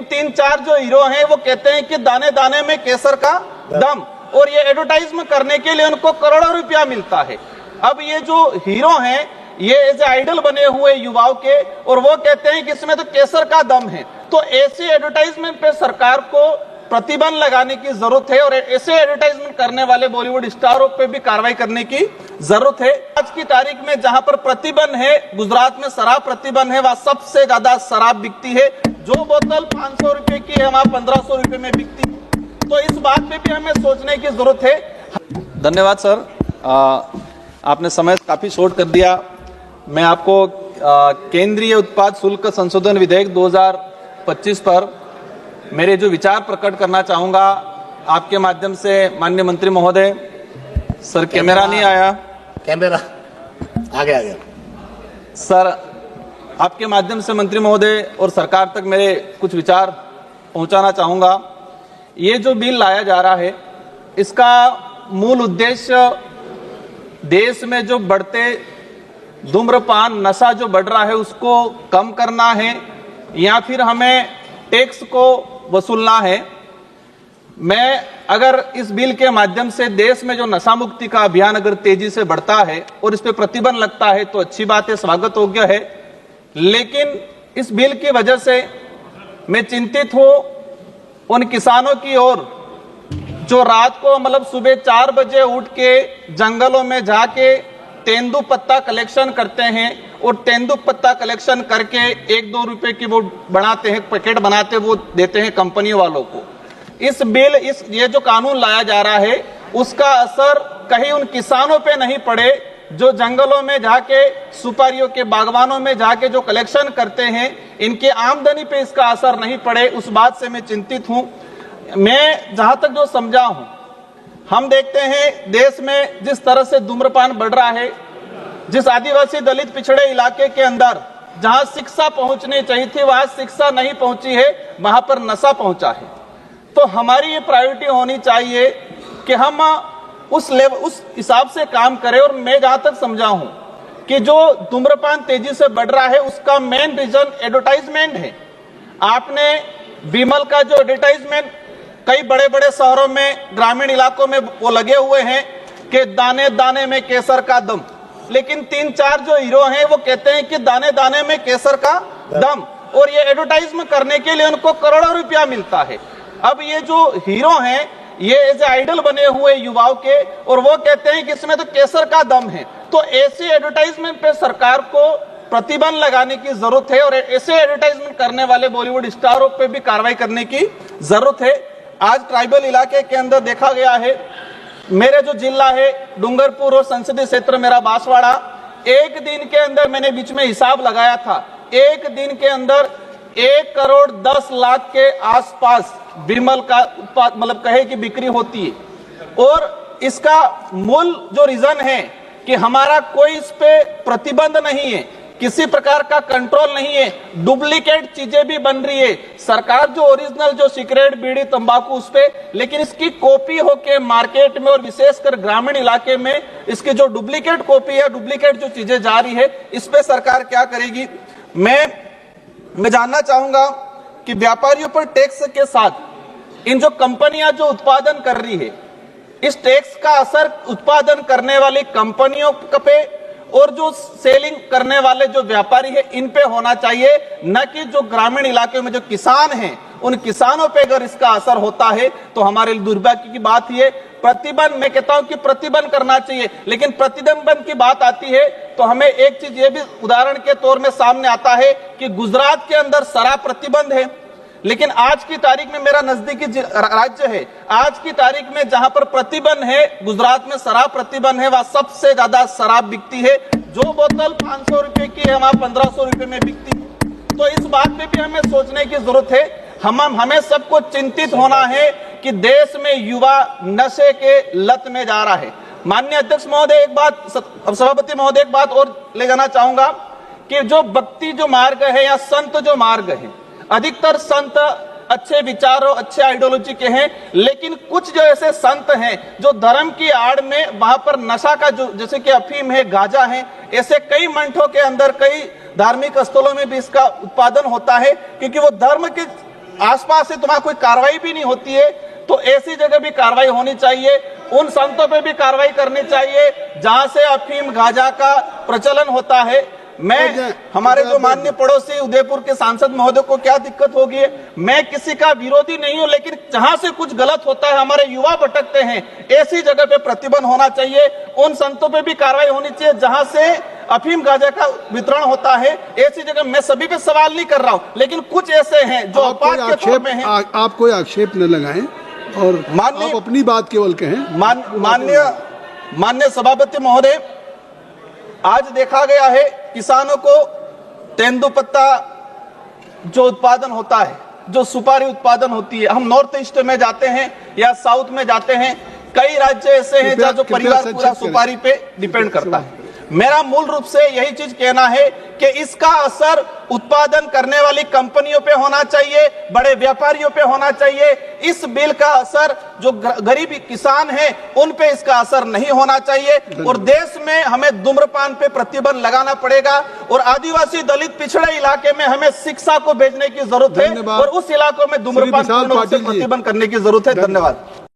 तीन चार जो हीरो हैं वो कहते हैं कि दाने दाने में केसर का दम, और ये एडवर्टाइजमेंट करने के लिए उनको करोड़ों रुपया मिलता है। अब ये जो हीरो हैं ये एज आइडल बने हुए युवाओं के, और वो कहते हैं कि इसमें तो केसर का दम है। तो ऐसे एडवर्टाइजमेंट पे सरकार को प्रतिबंध लगाने की जरूरत है, और ऐसे एडवर्टाइजमेंट करने वाले बॉलीवुड स्टारों पे भी कार्रवाई करने की जरूरत है। आज की तारीख में जहां पर प्रतिबंध है, गुजरात में शराब प्रतिबंध है, वहां सबसे ज्यादा शराब बिकती है। जो बोतल 500 रुपए की है वहां 1500 रुपए में बिकती है। तो इस बात पे भी हमें सोचने की जरूरत है। धन्यवाद सर, आपने समय काफी शॉर्ट कर दिया। मैं आपको केंद्रीय उत्पाद शुल्क संशोधन विधेयक 2025 पर मेरे जो विचार प्रकट करना चाहूंगा आपके माध्यम से। माननीय मंत्री महोदय, सर कैमरा नहीं आया, कैमरा आ गया सर, आपके माध्यम से मंत्री महोदय और सरकार तक मेरे कुछ विचार पहुंचाना चाहूंगा। ये जो बिल लाया जा रहा है इसका मूल उद्देश्य देश में जो बढ़ते धूम्रपान नशा जो बढ़ रहा है उसको कम करना है, या फिर हमें टैक्स को वसूलना है। मैं अगर इस बिल के माध्यम से देश में जो नशा मुक्ति का अभियान अगर तेजी से बढ़ता है और इस पे प्रतिबंध लगता है तो अच्छी बात है, स्वागत योग्य है। लेकिन इस बिल की वजह से मैं चिंतित हूं उन किसानों की ओर जो रात को मतलब सुबह 4 बजे उठ के जंगलों में जाके तेंदू पत्ता कलेक्शन करते हैं, और तेंदू पत्ता कलेक्शन करके 1-2 रुपए की वो बनाते हैं, पैकेट बनाते वो देते हैं कंपनी वालों को। ये जो कानून लाया जा रहा है उसका असर कहीं उन किसानों पे नहीं पड़े जो जंगलों में जाके सुपारियों के बागवानों में जाके जो कलेक्शन करते हैं, इनके आमदनी पे इसका असर नहीं पड़े, उस बात से मैं चिंतित हूं। मैं जहां तक जो समझा हूं, हम देखते हैं देश में जिस तरह से धूम्रपान बढ़ रहा है, जिस आदिवासी दलित पिछड़े इलाके के अंदर जहां शिक्षा पहुंचनी चाहिए थी वहां शिक्षा नहीं पहुंची है, वहां पर नशा पहुंचा है। तो हमारी ये प्रायोरिटी होनी चाहिए कि हम उस हिसाब से काम करें। और मैं जहां तक समझा हूं कि जो धूम्रपान तेजी से बढ़ रहा है उसका मेन रीजन एडवर्टाइजमेंट है। आपने विमल का जो एडवर्टाइजमेंट कई बड़े बड़े शहरों में, ग्रामीण इलाकों में वो लगे हुए हैं कि दाने दाने में केसर का दम, लेकिन 3-4 जो हीरो हैं वो कहते हैं कि दाने दाने में केसर का दम, और ये एडवर्टाइजमेंट करने के लिए उनको करोड़ों रुपया मिलता है। अब ये जो हीरो हैं ये एज आइडल बने हुए युवाओं के, और वो कहते हैं कि इसमें तो केसर का दम है। तो ऐसे एडवर्टाइजमेंट पे सरकार को प्रतिबंध लगाने की जरूरत है, और ऐसे एडवर्टाइजमेंट करने वाले बॉलीवुड स्टारों पे भी कार्रवाई करने की जरूरत है। आज ट्राइबल इलाके के अंदर देखा गया है, मेरे जो जिला है डूंगरपुर और संसदीय क्षेत्र मेरा बांसवाड़ा, एक दिन के अंदर मैंने बीच में हिसाब लगाया था, एक दिन के अंदर 1 करोड़ 10 लाख के आसपास विमल का उत्पाद मतलब कहे कि बिक्री होती है। और इसका मूल जो रीजन है कि हमारा कोई इस पे प्रतिबंध नहीं है, किसी प्रकार का कंट्रोल नहीं है, डुप्लीकेट चीजें भी बन रही है। सरकार जो ओरिजिनल जो सिगरेट बीड़ी तंबाकू उस पे, लेकिन इसकी कॉपी होके मार्केट में और विशेषकर ग्रामीण इलाके में इसकी जो डुप्लीकेट कॉपी है, डुप्लीकेट जो चीजें जा रही है, इस पे सरकार क्या करेगी। मैं जानना चाहूंगा कि व्यापारियों पर टैक्स के साथ इन जो कंपनियां जो उत्पादन कर रही है, इस टैक्स का असर उत्पादन करने वाली कंपनियों पे और जो सेलिंग करने वाले जो व्यापारी है इन पे होना चाहिए, न कि जो ग्रामीण इलाके में जो किसान हैं उन किसानों पे अगर इसका असर होता है तो हमारे लिए दुर्भाग्य की बात ये। प्रतिबंध, मैं कहता हूं कि प्रतिबंध करना चाहिए, लेकिन प्रतिबंध की बात आती है तो हमें एक चीज ये भी उदाहरण के तौर में सामने आता है कि गुजरात के अंदर शराब प्रतिबंध है, लेकिन आज की तारीख में मेरा नजदीकी राज्य है, आज की तारीख में जहां पर प्रतिबंध है, गुजरात में शराब प्रतिबंध है, वहां सबसे ज्यादा शराब बिकती है। जो बोतल 500 रुपए की है वहां 1500 रुपए में बिकती है। तो इस बात पे भी हमें सोचने की जरूरत है। हमें सबको चिंतित होना है कि देश में युवा नशे के लत में जा रहा है। माननीय अध्यक्ष महोदय, एक बात, सभापति महोदय, एक बात और ले जाना चाहूंगा कि जो भक्ति जो मार्ग है या संत जो मार्ग है, अधिकतर संत अच्छे विचारों, अच्छे आइडियोलॉजी के हैं, लेकिन कुछ जो ऐसे संत हैं जो धर्म की आड़ में वहां पर नशा का जो, जैसे कि अफीम है, गांजा है, ऐसे कई मंठों के अंदर, कई धार्मिक स्थलों में भी इसका उत्पादन होता है, क्योंकि वो धर्म के आसपास से तुम्हारा कोई कार्रवाई भी नहीं होती है, तो ऐसी जगह भी कार्रवाई होनी चाहिए। उन संतों पे भी कार्रवाई करनी चाहिए जहां से अफीम गांजा का प्रचलन होता है। मैं हमारे जो माननीय पड़ोसी उदयपुर के सांसद महोदय को क्या दिक्कत होगी, मैं किसी का विरोधी नहीं हूं, लेकिन जहां से कुछ गलत होता है, हमारे युवा भटकते हैं, ऐसी जगह पे प्रतिबंध होना चाहिए। उन संतों पे भी कार्रवाई होनी चाहिए जहां से अफीम गांजा का वितरण होता है। ऐसी जगह मैं सभी पे सवाल नहीं कर रहा हूं, लेकिन कुछ ऐसे हैं जो अपवाद के तौर पे हैं। आप कोई आक्षेप न लगाएं और आप अपनी बात केवल कहें। माननीय सभापति महोदय, आज देखा गया है किसानों को तेंदुपत्ता जो उत्पादन होता है, जो सुपारी उत्पादन होती है, हम नॉर्थ ईस्ट में जाते हैं या साउथ में जाते हैं, कई राज्य ऐसे हैं जहां जो परिवार पूरा सुपारी पे डिपेंड करता है। मेरा मूल रूप से यही चीज कहना है कि इसका असर उत्पादन करने वाली कंपनियों पे होना चाहिए, बड़े व्यापारियों पे होना चाहिए। इस बिल का असर जो गरीब किसान हैं उन पे इसका असर नहीं होना चाहिए। और देश में हमें धूम्रपान पे प्रतिबंध लगाना पड़ेगा और आदिवासी दलित पिछड़े इलाके में हमें शिक्षा को भेजने की जरूरत है और उस इलाकों में धूम्रपान पूर्ण रूप से प्रतिबंध करने की जरूरत है। धन्यवाद।